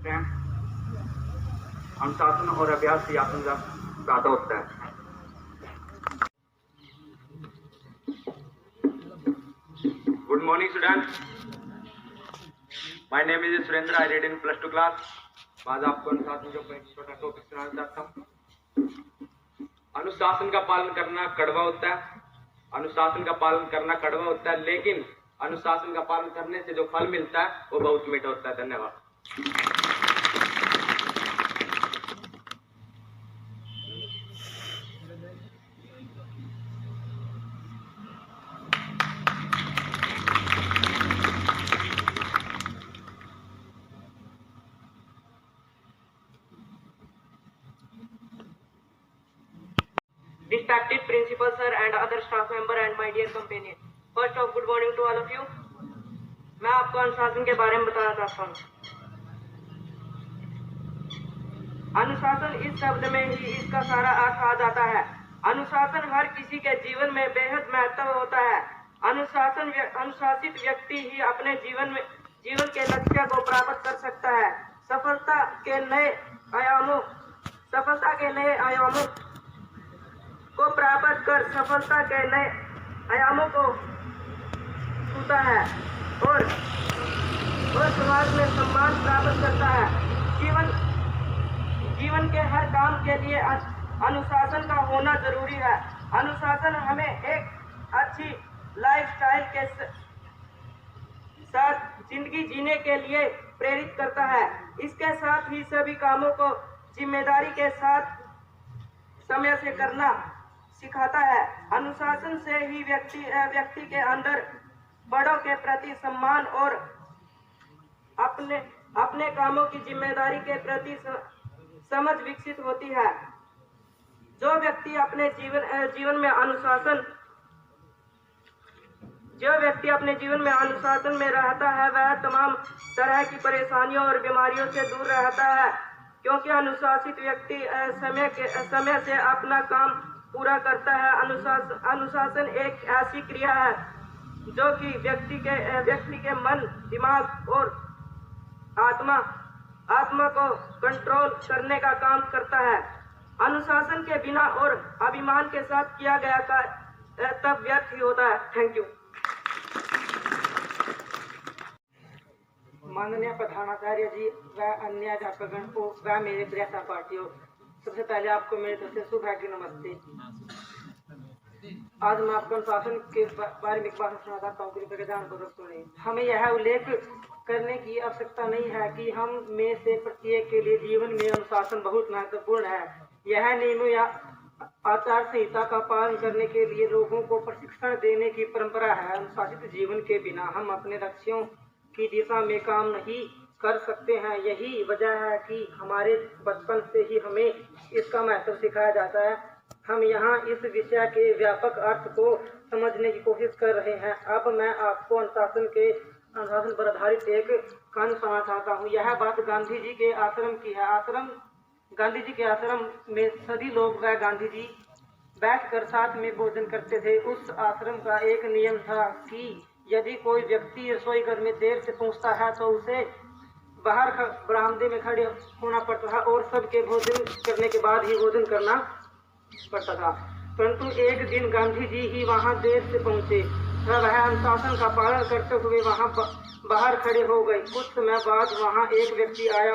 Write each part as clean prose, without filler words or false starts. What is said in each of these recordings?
हैं। अनुशासन और अभ्यास से आत्मविश्वास पैदा होता है। Good morning students, my name is Surendra, I read in +2 class. आज आपको अनुशासन के ऊपर एक छोटा टॉपिक सुनाना चाहता हूँ। अनुशासन का पालन करना कड़वा होता है। अनुशासन का पालन करना कड़वा होता है, लेकिन अनुशासन का पालन करने से जो फल मिलता है वो बहुत मीठा होता है। धन्यवाद। Respected principal sir and other staff member and my dear companion, first of good morning to all of you। मैं आपको अनुशासन के बारे में बताना चाहता हूँ। अनुशासन इस शब्द में ही इसका सारा अर्थ आ जाता है। अनुशासन हर किसी के जीवन में बेहद महत्व होता है। अनुशासित व्यक्ति ही अपने जीवन के लक्ष्य को प्राप्त कर सकता है। सफलता के नए आयामों को प्राप्त कर सफलता के नए आयामों को छूता है और समाज में सम्मान प्राप्त करता है। जीवन के हर काम के लिए अनुशासन का होना जरूरी है। अनुशासन हमें एक अच्छी लाइफस्टाइल के साथ जिंदगी जीने के लिए प्रेरित करता है। इसके साथ ही सभी कामों को जिम्मेदारी के साथ समय से करना सिखाता है। अनुशासन से ही व्यक्ति के अंदर बड़ों के प्रति सम्मान और अपने कामों की जिम्मेदारी के प्रति समझ विकसित होती है। जो व्यक्ति अपने जीवन में अनुशासन में रहता है वह तमाम तरह की परेशानियों और बीमारियों से दूर रहता है, क्योंकि अनुशासित व्यक्ति समय से अपना काम पूरा करता है। अनुशासन एक ऐसी क्रिया है जो कि व्यक्ति के मन, दिमाग और आत्मा को कंट्रोल करने का काम करता है। अनुशासन के बिना और अभिमान के साथ किया गया कार्य तब व्यर्थ ही होता है। Thank you. माननीय प्रधानाचार्य जी व अन्य अध्यापकगण को व मेरे प्रिय सहपाठियों, सबसे पहले आपको मेरी तरफ से शुभ नमस्ते। आज मैं आपको अनुशासन के बारे में एक बात सुना चाहता हूँ, कृपया ध्यानपूर्वक सुनिए। हमें यह उल्लेख करने की आवश्यकता नहीं है कि हम में से प्रत्येक के लिए जीवन में अनुशासन बहुत महत्वपूर्ण है। यह नियमों या आचार संहिता का पालन करने के लिए लोगों को प्रशिक्षण देने की परंपरा है। अनुशासित जीवन के बिना हम अपने लक्ष्यों की दिशा में काम नहीं कर सकते हैं। यही वजह है कि हमारे बचपन से ही हमें इसका महत्व सिखाया जाता है। हम यहाँ इस विषय के व्यापक अर्थ को समझने की कोशिश कर रहे हैं। अब मैं आपको अनुशासन पर आधारित एक कहानी सुनाना चाहता हूँ। यह बात गांधी जी के आश्रम की है। गांधी जी के आश्रम में सभी लोग व गांधी जी बैठकर साथ में भोजन करते थे। उस आश्रम का एक नियम था कि यदि कोई व्यक्ति रसोई घर में देर से पहुंचता है तो उसे बाहर बरामदे में खड़े होना पड़ता था और सबके भोजन करने के बाद ही भोजन करना पड़ता था। परंतु एक दिन गांधी जी ही वहां देर से पहुंचे। वह अनुशासन का पालन करते हुए वहां बाहर खड़े हो गए। कुछ समय बाद वहां एक व्यक्ति आया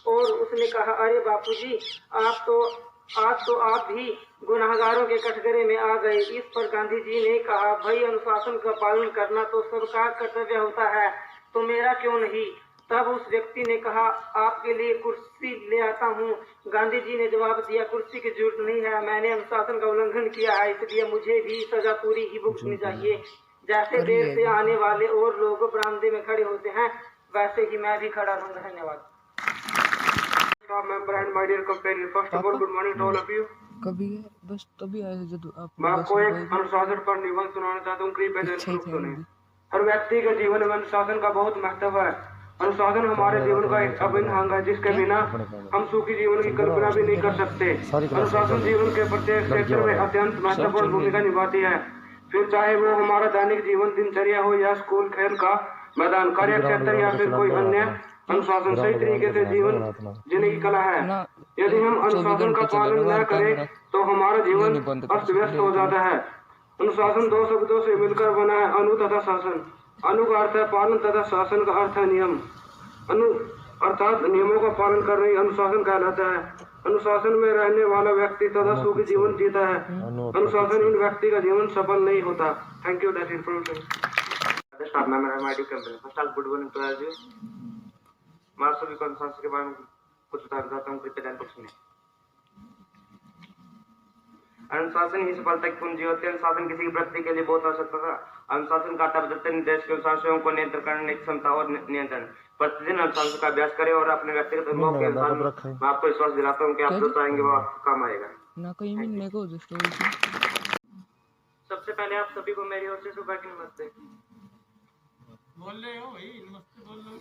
और उसने कहा, अरे बापूजी, आज तो आप भी गुनाहगारों के कटघरे में आ गए। इस पर गांधी जी ने कहा, भाई, अनुशासन का पालन करना तो सबका कर्तव्य होता है, तो मेरा क्यों नहीं। तब उस व्यक्ति ने कहा, आपके लिए कुर्सी ले आता हूँ। गांधी जी ने जवाब दिया, कुर्सी की जरूरत नहीं है, मैंने अनुशासन का उल्लंघन किया है, इसलिए मुझे भी सजा पूरी ही भुगतनी चाहिए। जैसे देर से आने वाले और लोग बरामदे में खड़े होते हैं, वैसे ही मैं भी खड़ा रहूंगा। धन्यवाद। Member and my dear companion, first of all good morning to all of you. कभी बस तभी आए जब आप मैं आपको एक अनुशासन पर निबंध सुनाना चाहता हूँ, कृपया ध्यानपूर्वक सुनिए। हर व्यक्ति के जीवन में अनुशासन का बहुत महत्व है। अनुशासन हमारे जीवन का एक अभिन्न अंग है, जिसके बिना हम सुखी जीवन की कल्पना भी नहीं कर सकते। अनुशासन जीवन के प्रत्येक क्षेत्र में अत्यंत महत्वपूर्ण भूमिका निभाती है, फिर चाहे वो हमारा दैनिक जीवन, दिनचर्या हो या स्कूल, खेल का मैदान, कार्य क्षेत्र या फिर कोई अन्य अनुशासन सही तरीके से जीवन जीने की कला है। यदि हम अनुशासन का पालन न करें तो हमारा जीवन अस्त व्यस्त हो जाता है। अनुशासन दो शब्दों से मिलकर बना है, अनु तथा शासन। अनु का अर्थ है पालन तथा शासन का अर्थ है नियम। अनु अर्थात नियमों का पालन करना ही अनुशासन कहलाता है। अनुशासन में रहने वाला व्यक्ति सदा सुखी जीवन जीता है। अनुशासन इन व्यक्ति का जीवन सफल नहीं होता। Thank you that information. Good morning to all you. मैं सभी को अनुशासन के बारे में कुछ बताना चाहता हूँ, कृपया ध्यान से सुनें। अनुशासन ही सफलता की कुंजी होती है। अनुशासन किसी की वृद्धि के लिए बहुत आवश्यक था। अनुशासन का बदलते निर्देश के अनुसार स्वयं को नियंत्रण करने की क्षमता और नियंत्रण। प्रतिदिन अनुशासन का अभ्यास करें और अपने व्यक्तिगत अनुभव के अनुसार मैं आपको विश्वास दिलाता हूँ कि आप जो चाहेंगे वो आपको काम आएगा। ना कहीं भी मेरे को सबसे पहले आप सभी को मेरी ओर से सुबह की नमस्ते। बोल रहे हो भाई, नमस्ते बोल रहे हो।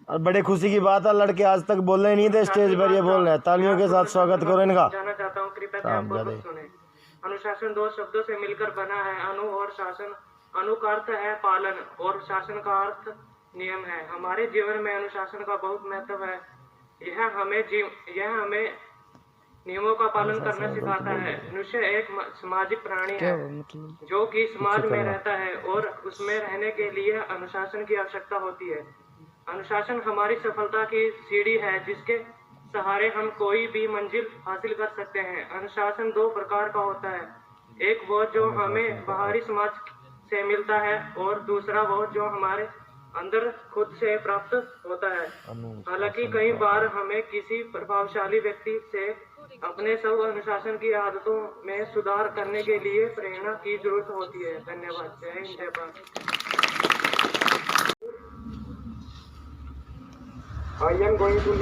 और बड़े खुशी की बात है, लड़के आज तक बोल रहे नहीं थे, स्टेज पर ये बोल रहे हैं। तालियों के साथ स्वागत करो इनका। जाना चाहता हूँ, कृपया ध्यानपूर्वक सुने। अनुशासन दो शब्दों से मिलकर बना है, अनु और शासन। अनु का अर्थ है पालन और शासन का अर्थ नियम है। हमारे जीवन में अनुशासन का बहुत महत्व है। यह हमें नियमों का पालन करना सिखाता है। मनुष्य एक सामाजिक प्राणी है जो कि समाज में रहता है और उसमें रहने के लिए अनुशासन की आवश्यकता होती है। अनुशासन हमारी सफलता की सीढ़ी है जिसके सहारे हम कोई भी मंजिल हासिल कर सकते हैं। अनुशासन दो प्रकार का होता है, एक वो जो हमें बाहरी समाज से मिलता है और दूसरा वो जो हमारे अंदर खुद से प्राप्त होता है। हालांकि कई बार हमें किसी प्रभावशाली व्यक्ति से अपने सब अनुशासन की आदतों में सुधार करने के लिए प्रेरणा की जरूरत होती है। धन्यवाद। जय हिंद, जय Bharat. I am going to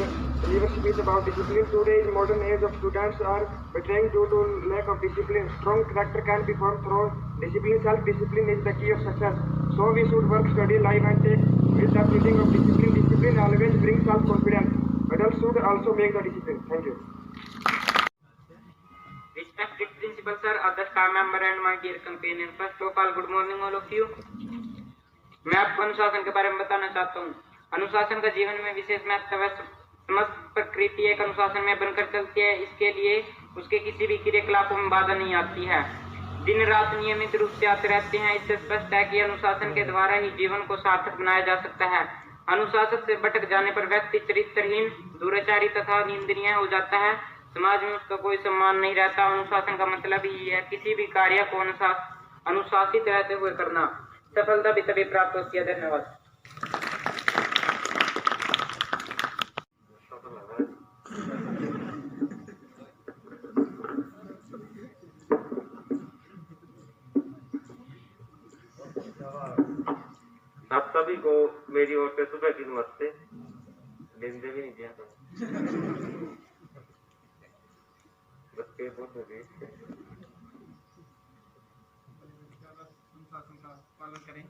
give a speech about discipline. Today's modern age of students are betraying due to lack of discipline. Strong character can be formed through discipline. Self-discipline is the key of success. So we should work, study, live and take with the feeling of discipline. Discipline always brings self-confidence. Adults should also make the discipline. Thank you. Respected principal sir, other staff member and my dear companion. First of all, good morning all of you. मैं आपको अनुशासन के बारे में बताना चाहता हूँ। अनुशासन का जीवन में विशेष महत्व है। समस्त प्रकृति एक अनुशासन में बनकर चलती है। इसके लिए उसके किसी भी क्रियाकलापों में बाधा नहीं आती है। दिन रात नियमित रूप से आते रहते हैं। इससे स्पष्ट है कि अनुशासन के द्वारा ही जीवन को सार्थक बनाया जा सकता है। अनुशासन से भटक जाने पर व्यक्ति चरित्रहीन, दुराचारी तथा निंदनीय हो जाता है। समाज में उसका कोई सम्मान नहीं रहता। अनुशासन का मतलब ही है किसी भी कार्य को अनुशासित रहते हुए करना। सफलता भी तभी प्राप्त होती है। धन्यवाद। आप सभी को मेरी ओर से सुबह की नमस्ते। दिन भी नहीं दिया बच्चे बहुत हो गए। अनुशासन का पालन करें।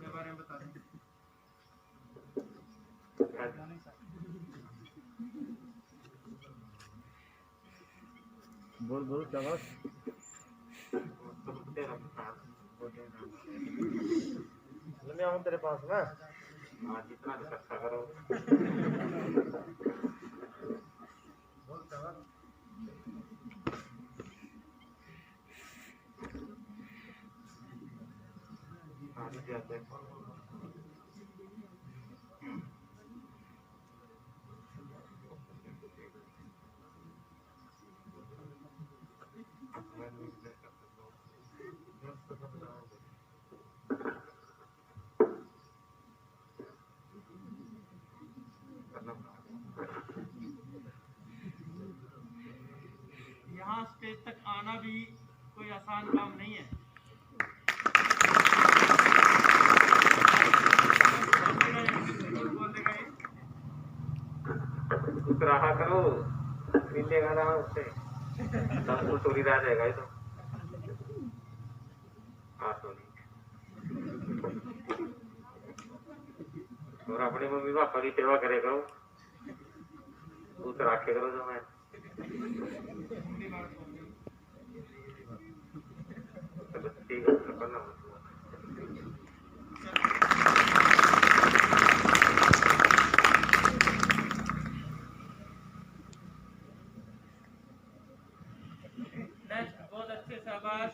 बारे में बता दें। बोल शाबाश। मैं आऊँ तेरे पास में। हाँ, जितना भी अच्छा करो। बोल शाबाश। यहाँ स्टेज तक आना भी कोई आसान काम नहीं है। रहा करो, मिलेगा ना उससे सबको चोरी रह जाएगा। ये तो और अपने मम्मी पापा की सेवा करे करो, तू तो रखे करो जो मैं ठीक है। शाबाश।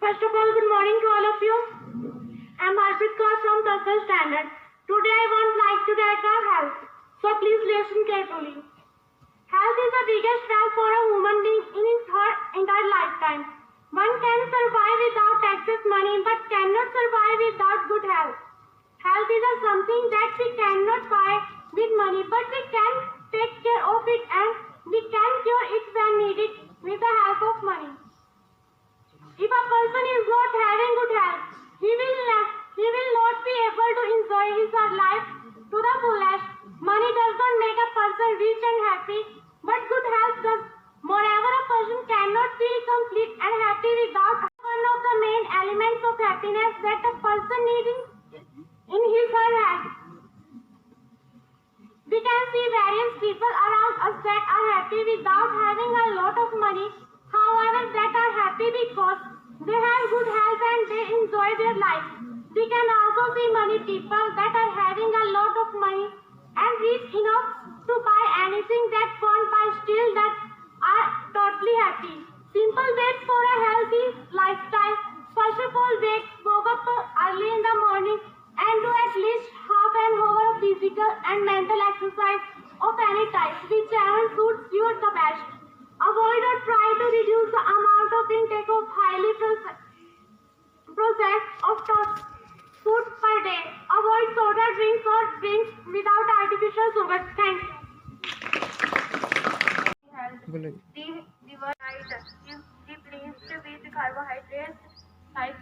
First of all, good morning to all of you. I'm Harpreet Kaur from 12th standard. Today I want like to talk about health. So please listen carefully. Health is the biggest wealth for a human being in her entire lifetime. One can survive without excess money but cannot survive without good health. Health is something that we cannot buy with money, but we can take care of it and we can cure it when needed with the help of money. If a person is not having good health, he will not be able to enjoy his life to the fullest. Money does not make a person rich and happy, but good health does. Moreover, a person cannot feel complete and happy without one of the main elements of happiness that a person needs in his or her health. We can see various people around us that are happy without having a lot of money, however, that are happy because they have good health and they enjoy their life. We can also see many people that are having a lot of money and rich enough to buy anything that want by still that are totally happy. Simple ways for a healthy lifestyle. First of all, wake up early in the morning and do at least half an hour of physical and mental exercise of any type, whichever suits you the best. Avoid or try to reduce the amount of intake of highly processed food per day. Avoid soda drinks or drinks without artificial sugar. Thank you. बोलो The diet is replaced with carbohydrates like